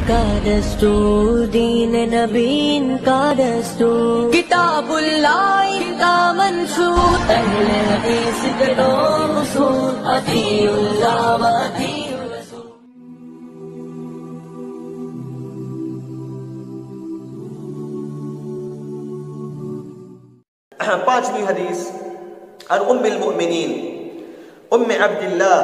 کا دستور، دین نبی کا دستور، کتاب اللہ کا منشور، اہل حدیث کے دو اصول، اطیعوا اللہ و اطیعوا الرسول۔ پانچویں حدیث عن ام المؤمنین ام عبد اللہ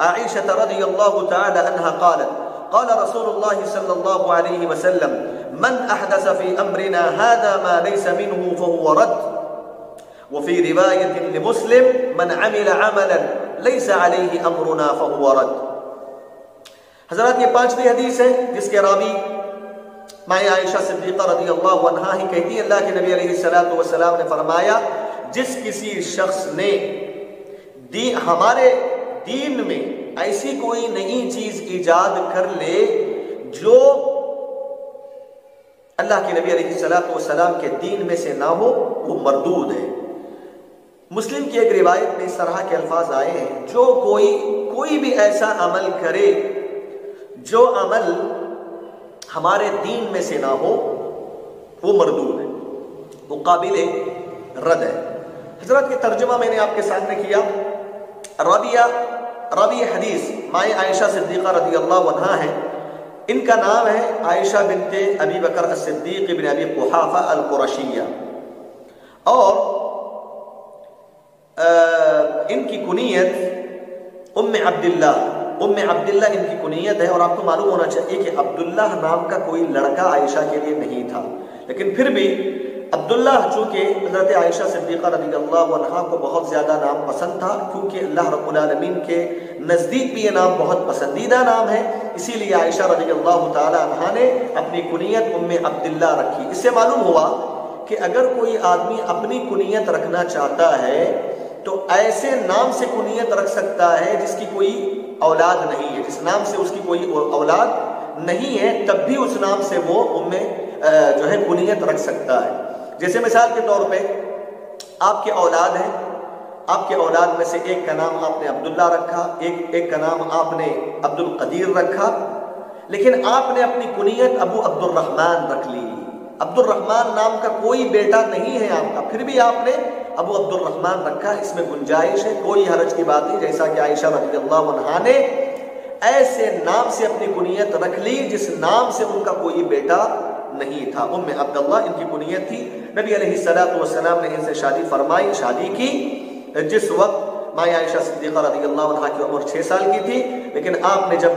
عائشہ رضی اللہ تعالی عنہ قالت قال رسول اللہ صلی اللہ علیہ وسلم من احدث في امرنا هذا ما ليس منه فهو رد، وفي رواية لمسلم من عمل عملا ليس عليه امرنا فهو رد۔ حضرات یہ پانچویں حدیث ہے جس کے راوی مائیں عائشہ صدیقہ رضی اللہ عنہا ہی کہتی ہے اللہ کے نبی علیہ السلام نے فرمایا جس کسی شخص نے ہمارے دین میں ایسی کوئی نئی چیز ایجاد کر لے جو اللہ کے نبی علیہ السلام کے دین میں سے نہ ہو وہ مردود ہے۔ مسلم کی ایک روایت میں اس طرح کے الفاظ آئے ہیں جو کوئی بھی ایسا عمل کرے جو عمل ہمارے دین میں سے نہ ہو وہ مردود ہے، وہ قابل رد ہے۔ حضرت یہ ترجمہ میں نے آپ کے سامنے کیا۔ راوی حدیث مائیں عائشہ صدیقہ رضی اللہ عنہا ہیں، ان کا نام ہے عائشہ بنت ابی بکر الصدیق بن ابی قحافہ القرشیہ، اور ان کی کنیت ام عبداللہ ان کی کنیت ہے، اور آپ کو معلوم ہونا چاہیے کہ عبداللہ نام کا کوئی لڑکا عائشہ کے لیے نہیں تھا، لیکن پھر بھی عبداللہ چونکہ حضرت عائشہ صدیقہ رضی اللہ عنہا کو بہت زیادہ نام پسند تھا، کیونکہ اللہ رب العالمین کے نزدیک بھی یہ نام بہت پسندیدہ نام ہے، اسی لیے عائشہ رضی اللہ تعالی عنہا نے اپنی کنیت ام عبداللہ رکھی۔ اس سے معلوم ہوا کہ اگر کوئی آدمی اپنی کنیت رکھنا چاہتا ہے تو ایسے نام سے کنیت رکھ سکتا ہے جس کی کوئی اولاد نہیں ہے، جس نام سے اس کی کوئی اولاد نہیں ہے، تب بھی اس نام سے وہ جو ہے کنیت رکھ سکتا ہے۔ جیسے مثال کے طور پہ آپ کے اولاد ہیں، آپ کے اولاد میں سے ایک کا نام آپ نے عبداللہ رکھا، ایک کا نام آپ نے عبد القدیر رکھا، لیکن آپ نے اپنی کنیت ابو عبد الرحمن رکھ لی۔ عبد الرحمن نام کا کوئی بیٹا نہیں ہے آپ کا، پھر بھی آپ نے ابو عبد الرحمن رکھا، اس میں گنجائش ہے، کوئی حرج کی بات نہیں، جیسا کہ عائشہ رضی اللہ عنہا نے ایسے نام سے اپنی کنیت رکھ لی جس نام سے ان کا کوئی بیٹا نہیں تھا۔ ام عبداللہ ان کی کنیت تھی۔ نبی علیہ السلام نے ان سے شادی کی جس وقت مائیں عائشہ صدیقہ رضی اللہ عنہا کی عمر 6 سال کی تھی، لیکن آپ نے جب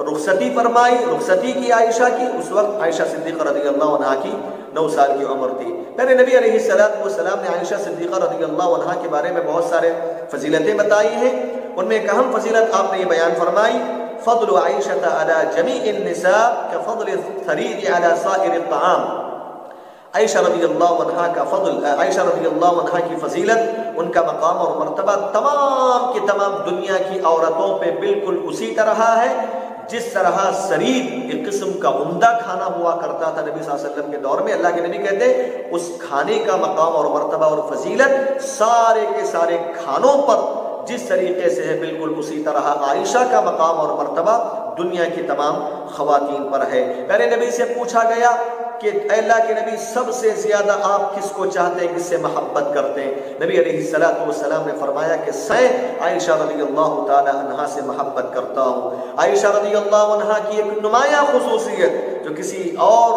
رخصتی کی عائشہ کی، اس وقت عائشہ صدیقہ رضی اللہ عنہا کی 9 سال کی عمر تھی۔ پہلے نبی علیہ السلام نے عائشہ صدیقہ رضی اللہ عنہا کے بارے میں بہت سارے فضیلتیں بتائی ہیں، ان میں ایک اہم فضیلت آپ نے یہ بیان فرمائی، فضل عائشہ علی جمیع النساء کفضل الثرید علی سائر الطعام۔ عائشہ رضی اللہ عنہا کی فضیلت، ان کا مقام اور مرتبہ تمام کی تمام دنیا کی عورتوں پہ بالکل اسی طرح ہے جس طرح سرید ایک قسم کا عمدہ کھانا ہوا کرتا تھا نبی صلی اللہ علیہ وسلم کے دور میں۔ اللہ کے نبی کہتے ہیں اس کھانے کا مقام اور مرتبہ اور فضیلت سارے کے سارے کھانوں پر جس طریقے سے ہے بالکل اسی طرح عائشہ کا مقام اور مرتبہ دنیا کی تمام خواتین پر ہے۔ پہلے نبی سے پوچھا گیا کہ اے اللہ کے نبی سب سے زیادہ آپ کس کو چاہتے ہیں، کس سے محبت کرتے ہیں؟ نبی علیہ السلام نے فرمایا کہ میں عائشہ رضی اللہ تعالی عنہا سے محبت کرتا ہوں۔ عائشہ رضی اللہ عنہا کی ایک نمایاں خصوصیت جو کسی اور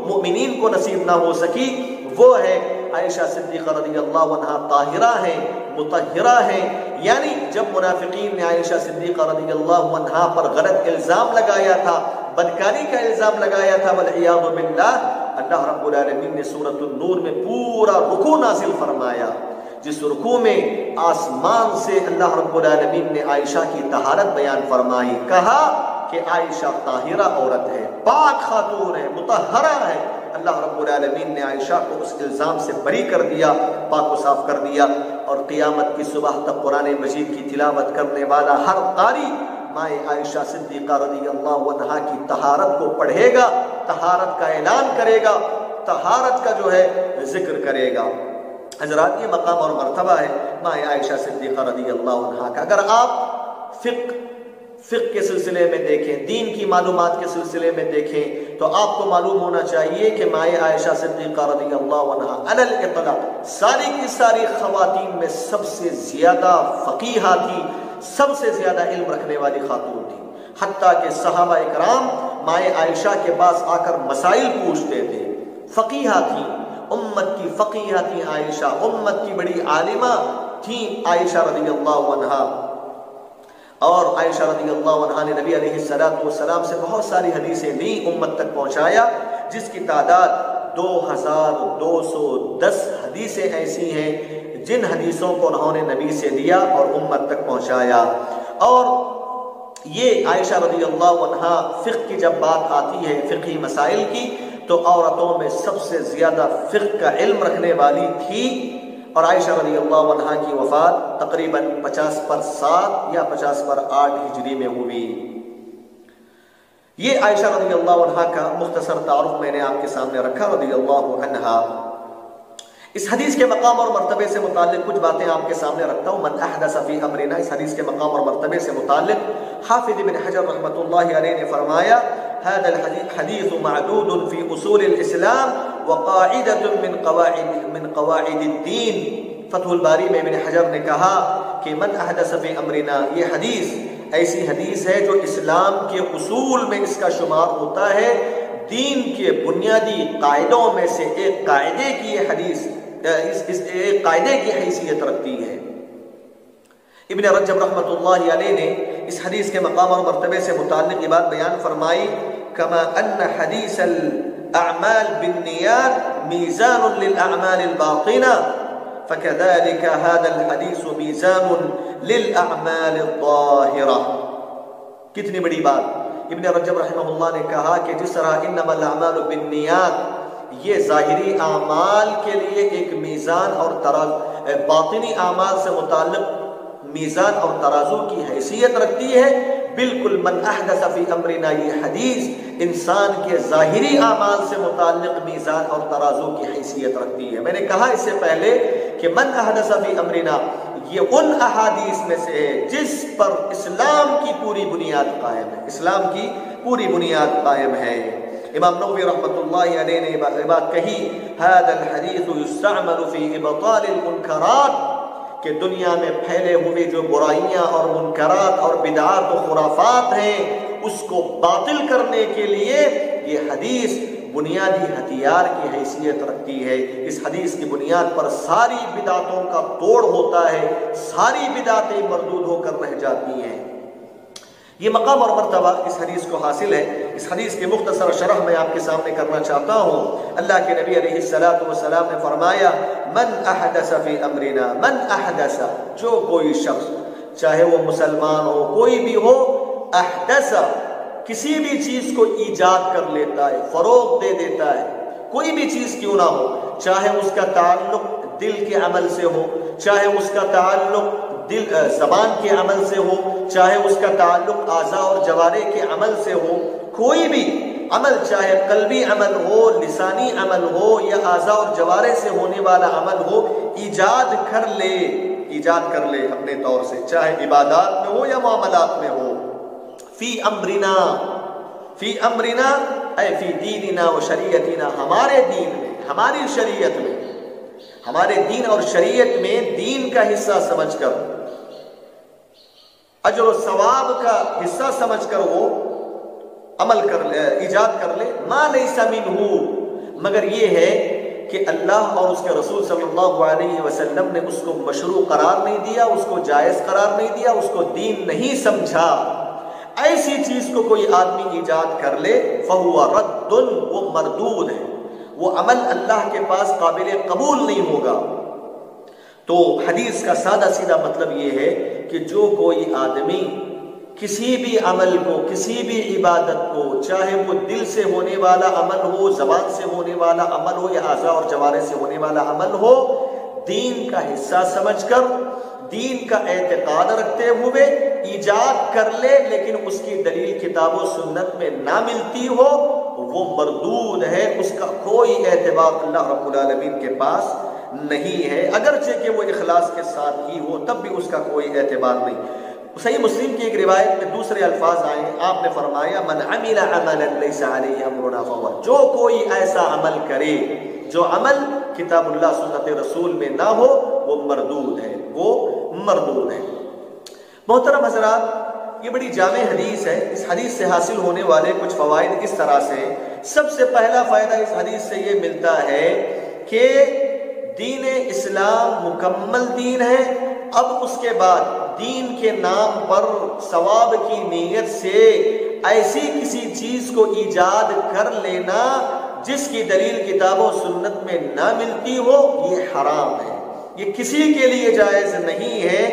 مؤمنین کو نصیب نہ ہو سکی وہ ہے عائشہ صدیقہ رضی اللہ عنہا طاہرہ ہیں، مطہرہ ہیں، یعنی جب منافقین نے عائشہ صدیقہ رضی اللہ عنہا پر غلط الزام لگایا تھا، بدکاری کا الزام لگایا تھا، والعیاذ باللہ، اللہ رب العالمین نے سورۃ النور میں پورا رکوع نازل فرمایا، جس رکوع میں آسمان سے اللہ رب العالمین نے عائشہ کی طہارت بیان فرمائی، کہا کہ عائشہ طاہرہ عورت ہے، پاک خاتون ہے، مطہرہ ہے۔ اللہ رب العالمین نے عائشہ کو اس الزام سے بری کر دیا، پاک و صاف کر دیا، اور قیامت کی صبح تک قرآن مجید کی تلاوت کرنے والا ہر قاری مائیں عائشہ صدیقہ رضی اللہ عنہا کی طہارت کو پڑھے گا، طہارت کا اعلان کرے گا، طہارت کا جو ہے ذکر کرے گا۔ حضرات یہ مقام اور مرتبہ ہے مائیں عائشہ صدیقہ رضی اللہ عنہا کا۔ اگر آپ فقہ کے سلسلے میں دیکھیں، دین کی معلومات کے سلسلے میں دیکھیں، تو آپ کو معلوم ہونا چاہیے کہ مائیں عائشہ صدیقہ رضی اللہ عنہا علی الاطلاق ساری کی ساری خواتین میں سب سے زیادہ فقیہہ تھی، سب سے زیادہ علم رکھنے والی خاتون تھی، حتیٰ کہ صحابہ اکرام مائیں عائشہ کے پاس آ کر مسائل پوچھتے تھے۔ فقیہہ تھیں، امت کی فقیہہ تھیں عائشہ، امت کی بڑی عالمہ تھیں عائشہ رضی اللہ عنہا۔ اور عائشہ رضی اللہ عنہا نے نبی علیہ السلام سے بہت ساری حدیثیں لیں، امت تک پہنچایا، جس کی تعداد 2210 حدیثیں ایسی ہیں جن حدیثوں کو انہوں نے نبی سے لیا اور امت تک پہنچایا۔ اور یہ عائشہ رضی اللہ عنہا فقہ کی جب بات آتی ہے، فقہی مسائل کی، تو عورتوں میں سب سے زیادہ فقہ کا علم رکھنے والی تھی۔ اور عائشہ رضی اللہ عنہا کی وفات تقریباً 50/7 یا 50/8 ہجری میں ہوئی۔ یہ عائشہ رضی اللہ عنہا کا مختصر تعارف میں نے آپ کے سامنے رکھا رضی اللہ عنہا۔ اس حدیث کے مقام اور مرتبے سے متعلق کچھ باتیں آپ کے سامنے رکھتا ہوں۔ من احدث فی امرنا، اس حدیث کے مقام اور مرتبے سے متعلق حافظ ابن حجر رحمۃ اللہ علیہ نے فرمایا هذا الحديث معدود في اصول الاسلام وقاعدة من قواعد الدين۔ فتح الباری میں ابن حجر نے کہا کہ من احدث فی امرنا، یہ حدیث ایسی حدیث ہے جو اسلام کے اصول میں اس کا شمار ہوتا ہے، دین کے بنیادی قاعدوں میں سے ایک قاعدے کی یہ حدیث ایک قاعدے کی حیثیت رکھتی ہے۔ ابن رجب رحمۃ اللہ علیہ نے اس حدیث کے مقام اور مرتبے سے متعلق یہ بات بیان فرمائی، کما ان حدیث الاعمال بالنیات میزان للاعمال الباطنہ فكذلك هذا الحديث ميزان للاعمال الظاهرہ۔ کتنی بڑی بات! ابن رجب رحمہ اللہ نے کہا کہ جس طرح انما الاعمال بالنیات یہ ظاہری اعمال کے لیے ایک میزان اور باطنی اعمال سے متعلق میزان اور ترازو کی حیثیت رکھتی ہے، بالکل من احدث فی امرنا یہ حدیث انسان کے ظاہری اعمال سے متعلق میزان اور ترازو کی حیثیت رکھتی ہے۔ میں نے کہا اس سے پہلے کہ من احدث فی امرنا یہ ان احادیث میں سے ہے جس پر اسلام کی پوری بنیاد قائم ہے، اسلام کی پوری بنیاد قائم ہے۔ امام نووی رحمۃ اللہ علیہ نے بات کہی، هذا الحديث يستعمل في ابطال المنکرات، کہ دنیا میں پھیلے ہوئے جو برائیاں اور منکرات اور بدعات و خرافات ہیں اس کو باطل کرنے کے لیے یہ حدیث بنیادی ہتھیار کی حیثیت رکھتی ہے۔ اس حدیث کی بنیاد پر ساری بدعتوں کا توڑ ہوتا ہے، ساری بدعتیں مردود ہو کر رہ جاتی ہیں۔ یہ مقام اور مرتبہ اس حدیث کو حاصل ہے۔ اس حدیث کے مختصر شرح میں آپ کے سامنے کرنا چاہتا ہوں۔ اللہ کے نبی علیہ السلام نے فرمایا من احدث فی امرنا، من احدث جو کوئی شخص چاہے وہ مسلمان ہو کوئی بھی ہو، احدث کسی بھی چیز کو ایجاد کر لیتا ہے، فروغ دے دیتا ہے، کوئی بھی چیز کیوں نہ ہو، چاہے اس کا تعلق دل کے عمل سے ہو، چاہے اس کا تعلق زبان کے عمل سے ہو، چاہے اس کا تعلق اعضاء اور جوارح کے عمل سے ہو، کوئی بھی عمل چاہے قلبی عمل ہو، لسانی عمل ہو یا اعضاء اور جوارح سے ہونے والا عمل ہو، ایجاد کر لے اپنے طور سے، چاہے عبادات میں ہو یا معاملات میں ہو۔ فی امرنا اے فی دیننا و شریعتنا، ہمارے دین میں، ہماری شریعت میں، ہمارے دین اور شریعت میں دین کا حصہ سمجھ کر، اجر و ثواب کا حصہ سمجھ کر وہ عمل کر لے، ایجاد کر لے، ما لیس منہ، مگر یہ ہے کہ اللہ اور اس کے رسول صلی اللہ علیہ وسلم نے اس کو مشروع قرار نہیں دیا، اس کو جائز قرار نہیں دیا، اس کو دین نہیں سمجھا، ایسی چیز کو کوئی آدمی ایجاد کر لے فہو رد، وہ مردود ہے، وہ عمل اللہ کے پاس قابل قبول نہیں ہوگا۔ تو حدیث کا سادہ سیدھا مطلب یہ ہے کہ جو کوئی آدمی کسی بھی عمل کو، کسی بھی عبادت کو، چاہے وہ دل سے ہونے والا عمل ہو، زبان سے ہونے والا عمل ہو یا اعضاء اور جوارح سے ہونے والا عمل ہو، دین کا حصہ سمجھ کر، دین کا اعتقاد رکھتے ہوئے ایجاد کر لے، لیکن اس کی دلیل کتاب و سنت میں نہ ملتی ہو، وہ مردود ہے، اس کا کوئی اعتبار اللہ رب العالمین کے پاس نہیں ہے، اگرچہ کہ وہ اخلاص کے ساتھ ہی ہو، تب بھی اس کا کوئی اعتبار نہیں۔ صحیح مسلم کی ایک روایت میں دوسرے الفاظ آئے، آپ نے فرمایا من عمل عملا لیس علیہ امرنا فہو، جو کوئی ایسا عمل کرے جو عمل کتاب اللہ سنت رسول میں نہ ہو وہ مردود ہے، وہ مردود ہے۔ محترم حضرات، یہ بڑی جامع حدیث ہے۔ اس حدیث سے حاصل ہونے والے کچھ فوائد اس طرح سے ہیں۔ سب سے پہلا فائدہ اس حدیث سے یہ ملتا ہے کہ دین اسلام مکمل دین ہے۔ اب اس کے بعد دین کے نام پر ثواب کی نیت سے ایسی کسی چیز کو ایجاد کر لینا جس کی دلیل کتاب و سنت میں نہ ملتی ہو، یہ حرام ہے، یہ کسی کے لیے جائز نہیں ہے،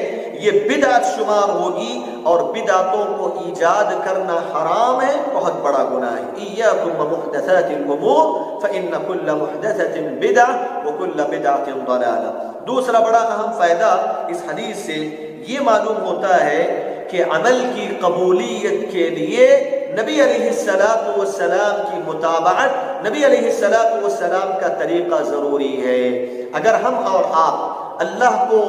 یہ بدعت شمار ہوگی، اور بدعتوں کو ایجاد کرنا حرام ہے، بہت بڑا گناہ ہے۔ ایاکم ومحدثات الامور فإن كل محدثة بدعة وكل بدعة ضلالة۔ دوسرا بڑا اہم فائدہ اس حدیث سے یہ معلوم ہوتا ہے کہ عمل کی قبولیت کے لیے نبی علیہ السلام کی متابعت، نبی علیہ السلام کا طریقہ ضروری ہے۔ اگر ہم اور آپ اللہ کو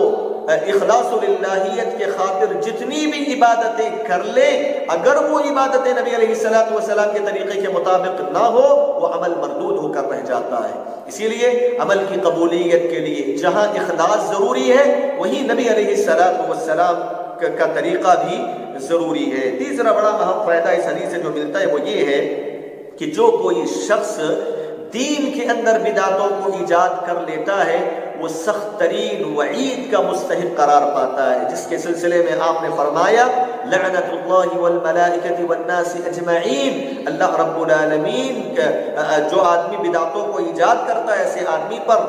اخلاص للہیت کے خاطر جتنی بھی عبادتیں کر لیں، اگر وہ عبادتیں نبی علیہ السلام کے طریقے کے مطابق نہ ہو، وہ عمل مردود ہو کر رہ جاتا ہے۔ اسی لیے عمل کی قبولیت کے لیے جہاں اخلاص ضروری ہے، وہیں نبی علیہ السلام کا طریقہ بھی ضروری ہے۔ تیسرا بڑا اہم فائدہ اس حدیث سے جو ملتا ہے وہ یہ ہے کہ جو کوئی شخص دین کے اندر بدعتوں کو ایجاد کر لیتا ہے وہ سخت ترین وعید کا مستحق قرار پاتا ہے، جس کے سلسلے میں آپ نے فرمایا لعنت اللہ والملائکۃ والناس اجمعین، اللہ رب العالمین جو آدمی بدعتوں کو ایجاد کرتا ہے ایسے آدمی پر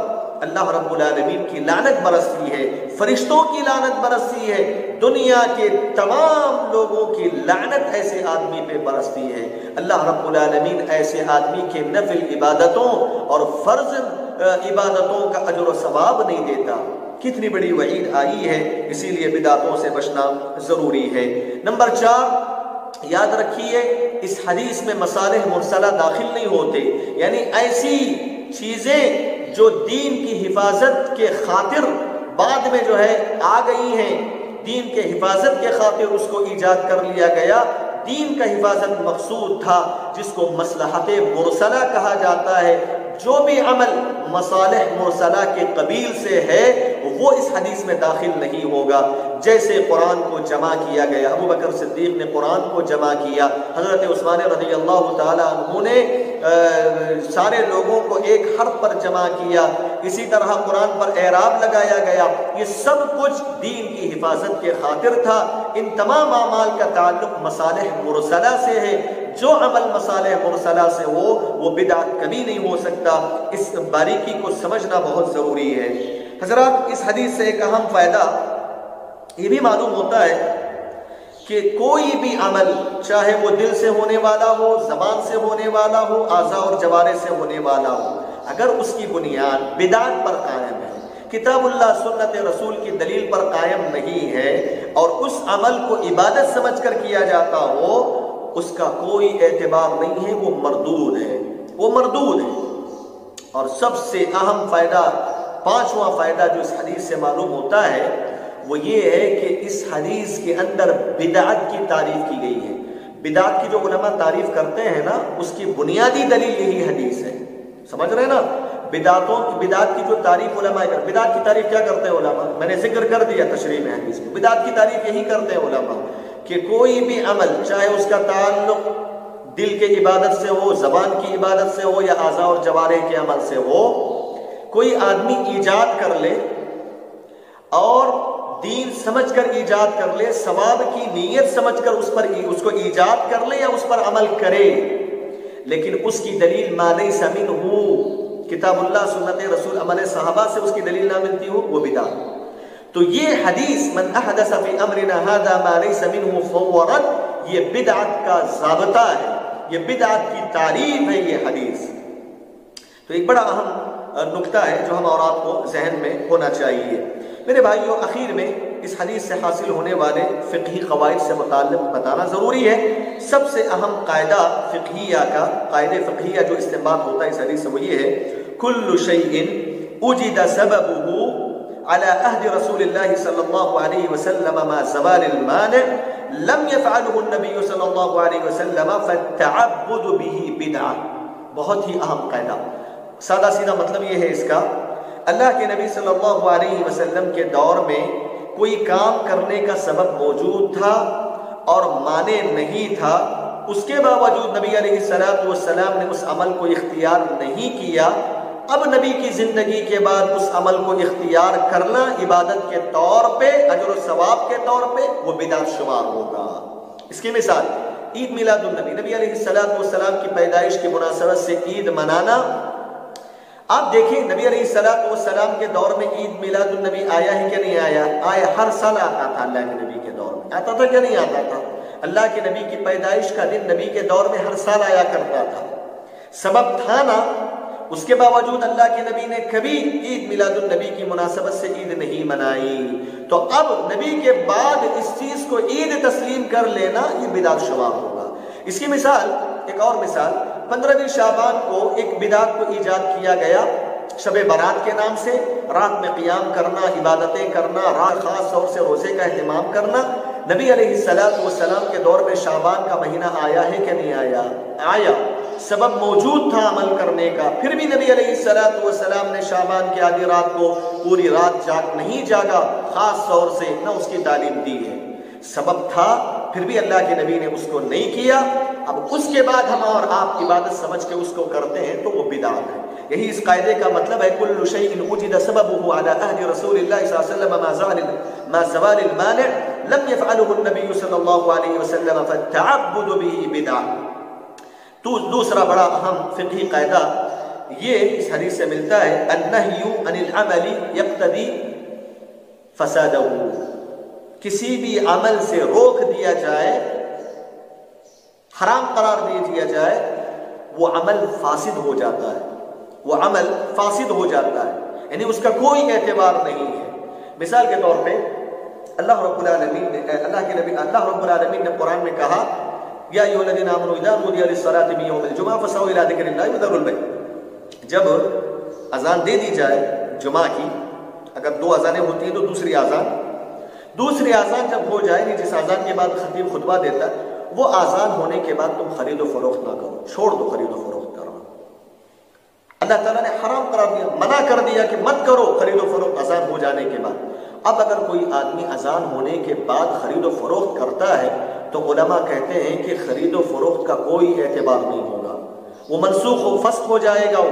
اللہ رب العالمین کی لعنت برستی ہے، فرشتوں کی لعنت برستی ہے، دنیا کے تمام لوگوں کی لعنت ایسے آدمی پہ برستی ہے۔ اللہ رب العالمین ایسے آدمی کے نفل عبادتوں اور فرض عبادتوں کا اجر و ثواب نہیں دیتا۔ کتنی بڑی وعید آئی ہے، اسی لیے بدعتوں سے بچنا ضروری ہے۔ نمبر 4، یاد رکھیے اس حدیث میں مصالح مرسلہ داخل نہیں ہوتے، یعنی ایسی چیزیں جو دین کی حفاظت کے خاطر بعد میں جو ہے آ گئی ہیں، دین کے حفاظت کے خاطر اس کو ایجاد کر لیا گیا، دین کا حفاظت مقصود تھا، جس کو مصلحت مرسلہ کہا جاتا ہے۔ جو بھی عمل مصالح مرسلہ کے قبیل سے ہے وہ اس حدیث میں داخل نہیں ہوگا۔ جیسے قرآن کو جمع کیا گیا، ابو بکر صدیق نے قرآن کو جمع کیا، حضرت عثمان رضی اللہ تعالیٰ عنہ نے سارے لوگوں کو ایک حرف پر جمع کیا، اسی طرح قرآن پر اعراب لگایا گیا، یہ سب کچھ دین کی حفاظت کے خاطر تھا۔ ان تمام اعمال کا تعلق مصالح مرسلہ سے ہے، جو عمل مصالح مرسلہ سے ہو وہ بدعت کبھی نہیں ہو سکتا۔ اس باریکی کو سمجھنا بہت ضروری ہے۔ حضرات، اس حدیث سے ایک اہم فائدہ یہ بھی معلوم ہوتا ہے کہ کوئی بھی عمل، چاہے وہ دل سے ہونے والا ہو، زبان سے ہونے والا ہو، اعضاء اور جوارح سے ہونے والا ہو، اگر اس کی بنیاد بدعت پر قائم ہے، کتاب اللہ سنت رسول کی دلیل پر قائم نہیں ہے، اور اس عمل کو عبادت سمجھ کر کیا جاتا ہو، اس کا کوئی اعتبار نہیں ہے، وہ مردود ہے، وہ مردود ہے۔ اور سب سے اہم فائدہ، 5واں فائدہ جو اس حدیث سے معلوم ہوتا ہے وہ یہ ہے کہ اس حدیث کے اندر بدعت کی تعریف کی گئی ہے۔ بدعت کی جو علماء تعریف کرتے ہیں نا، اس کی بنیادی دلیل یہی حدیث ہے، سمجھ رہے ہیں نا؟ بدعت کی جو تعریف علماء بدعت کی تعریف کیا کرتے ہیں علماء؟ میں نے ذکر کر دیا تشریح میں حدیث میں، بدعت کی تعریف یہی کرتے ہیں علماء کہ کوئی بھی عمل، چاہے اس کا تعلق دل کے عبادت سے ہو، زبان کی عبادت سے ہو، یا اعضاء اور جوارح کے عمل سے ہو، کوئی آدمی ایجاد کر لے اور دین سمجھ کر ایجاد کر لے، ثواب کی نیت سمجھ کر اس کو ایجاد کر لے یا اس پر عمل کرے، لیکن اس کی دلیل ما لیس منہ، کتاب اللہ سنت رسول عمل صحابہ سے اس کی دلیل نہ ملتی ہو، وہ بدعت۔ تو یہ حدیث من احدث فی امرنا هذا ما لیس منہ فہو رد، یہ بدعت کا ضابطہ ہے، یہ بدعت کی تعریف ہے یہ حدیث۔ تو ایک بڑا اہم نکتہ ہے جو ہم اور آپ کو ذہن میں ہونا چاہیے۔ میرے بھائیوں، اخیر میں اس حدیث سے حاصل ہونے والے فقہی قواعد سے متعلق بتانا ضروری ہے۔ سب سے اہم قاعدہ فقہیہ جو استنباط ہوتا ہے اس حدیث سے وہ یہ ہے، کل شیء وجد سببہ على عهد رسول الله صلى الله عليه وسلم مع زوال المانع لم يفعله النبي صلى الله عليه وسلم فالتعبد به بدعة. بہت ہی اہم قاعدہ. سادہ سیدھا مطلب یہ ہے اس کا، اللہ کے نبی صلی اللہ علیہ وسلم کے دور میں کوئی کام کرنے کا سبب موجود تھا اور مانع نہیں تھا، اس کے باوجود نبی علیہ السلام نے اس عمل کو اختیار نہیں کیا. اب نبی کی زندگی کے بعد اس عمل کو اختیار کرنا عبادت کے طور پہ، اجر و ثواب کے طور پہ، وہ بدعت شمار ہوگا. اس کی مثال عید میلاد النبی، نبی علیہ السلام کی پیدائش کی مناسبت سے عید منانا. آپ دیکھیں نبی علیہ السلام کے دور میں عید میلاد النبی آیا ہے کہ نہیں آیا؟ آیا، ہر سال آتا تھا. اللہ کے نبی کے دور میں آتا تھا کہ نہیں آتا تھا؟ اللہ کے نبی کی پیدائش کا دن نبی کے دور میں ہر سال آیا کرتا تھا. سبب تھا نا، اس کے باوجود اللہ کے نبی نے کبھی عید میلاد النبی کی مناسبت سے عید نہیں منائی. تو اب نبی کے بعد اس چیز کو عید تسلیم کر لینا یہ بدعت شمار ہوگا. اس کی مثال، ایک اور مثال، 15 شعبان کو ایک بدعت کو ایجاد کیا گیا شب برات کے نام سے، رات میں قیام کرنا، عبادتیں کرنا، رات خاص طور سے روزے کا اہتمام کرنا. نبی علیہ السلام کے دور میں شعبان کا مہینہ آیا ہے کہ نہیں آیا؟ آیا. سبب موجود تھا عمل کرنے کا، پھر بھی نبی علیہ السلام نے شعبان کی آدھی رات کو پوری رات نہیں جاگا، خاص طور سے نہ اس کی تعلیم دی ہے. سبب تھا، پھر بھی اللہ کے نبی نے اس کو نہیں کیا. اب اس کے بعد ہم اور آپ عبادت سمجھ کے اس کو کرتے ہیں تو وہ بدعت ہے. یہی اس قاعدے کا مطلب ہے، کل شیء وجد سببه على عهد رسول الله صلی اللہ علیہ وسلم مع زوال المانع لم يفعله النبي صلی اللہ علیہ وسلم فالتعبد به بدعہ. تو دوسرا بڑا اہم فقہی قاعدہ یہ اس حدیث سے ملتا ہے، النہی عن العمل یقتضی فسادہ. کسی بھی عمل سے روک دیا جائے، حرام قرار دے دیا جائے، وہ عمل فاسد ہو جاتا ہے، وہ عمل فاسد ہو جاتا ہے، یعنی اس کا کوئی اعتبار نہیں ہے. مثال کے طور پہ اللہ رب العالمین نے قرآن میں کہا، یا ایھا الذین آمنوا اذا نودی للصلاۃ من یوم الجمعہ فاسعوا الی ذکر اللہ وذروا البیع. جب اذان دے دی جائے جمعہ کی، اگر 2 اذانیں ہوتی ہیں تو دوسری اذان جب ہو جائے گی، جس اذان کے بعد خطیب خطبہ دیتا ہے، وہ اذان ہونے کے بعد تم خرید و فروخت نہ کرو، چھوڑ دو خرید و فروخت کرنا. اللہ تعالیٰ نے حرام قرار دیا، منع کر دیا کہ مت کرو خرید و فروخت اذان ہو جانے کے بعد. اب اگر کوئی آدمی اذان ہونے کے بعد خرید و فروخت کرتا ہے تو علماء کہتے ہیں کہ خرید و فروخت کا کوئی اعتبار نہیں ہوگا، وہ منسوخ و فسخ ہو جائے گا.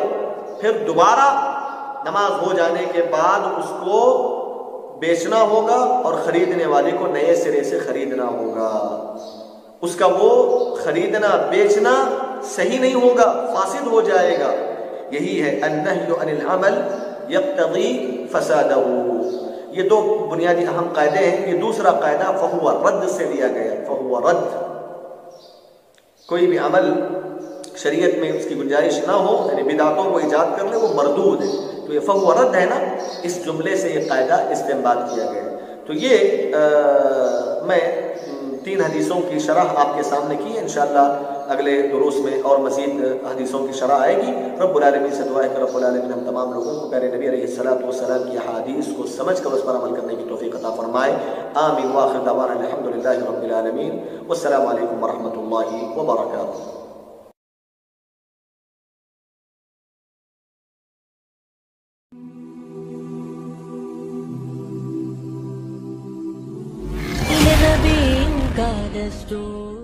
پھر دوبارہ نماز ہو جانے کے بعد اس کو بیچنا ہوگا اور خریدنے والے کو نئے سرے سے خریدنا ہوگا. اس کا وہ خریدنا بیچنا صحیح نہیں ہوگا، فاسد ہو جائے گا. یہی ہے النہی عن العمل یقتضی فسادہ. یہ 2 بنیادی اہم قاعدے ہیں. یہ دوسرا قاعدہ فہو رد سے لیا گیا، فہو رد. کوئی بھی عمل شریعت میں اس کی گنجائش نہ ہو، یعنی بدعتوں کو ایجاد کر لے، وہ مردود ہے. تو یہ فہو رد ہے نا، اس جملے سے یہ قاعدہ استنباط کیا گیا. تو یہ میں 3 حدیثوں کی شرح آپ کے سامنے کی ہے. انشاءاللہ اگلے دروس میں اور مزید حدیثوں کی شرح آئے گی. رب العالمین سے دعا ہے کہ رب العالمین ہم تمام لوگوں کو پیارے نبی علیہ السلام کی حدیث کو سمجھ کر اس پر عمل کرنے کی توفیق عطا فرمائے. آمین. وآخر دعوانا الحمدللہ رب العالمین. والسلام علیکم ورحمۃ اللہ وبرکاتہ. نبی کا دستور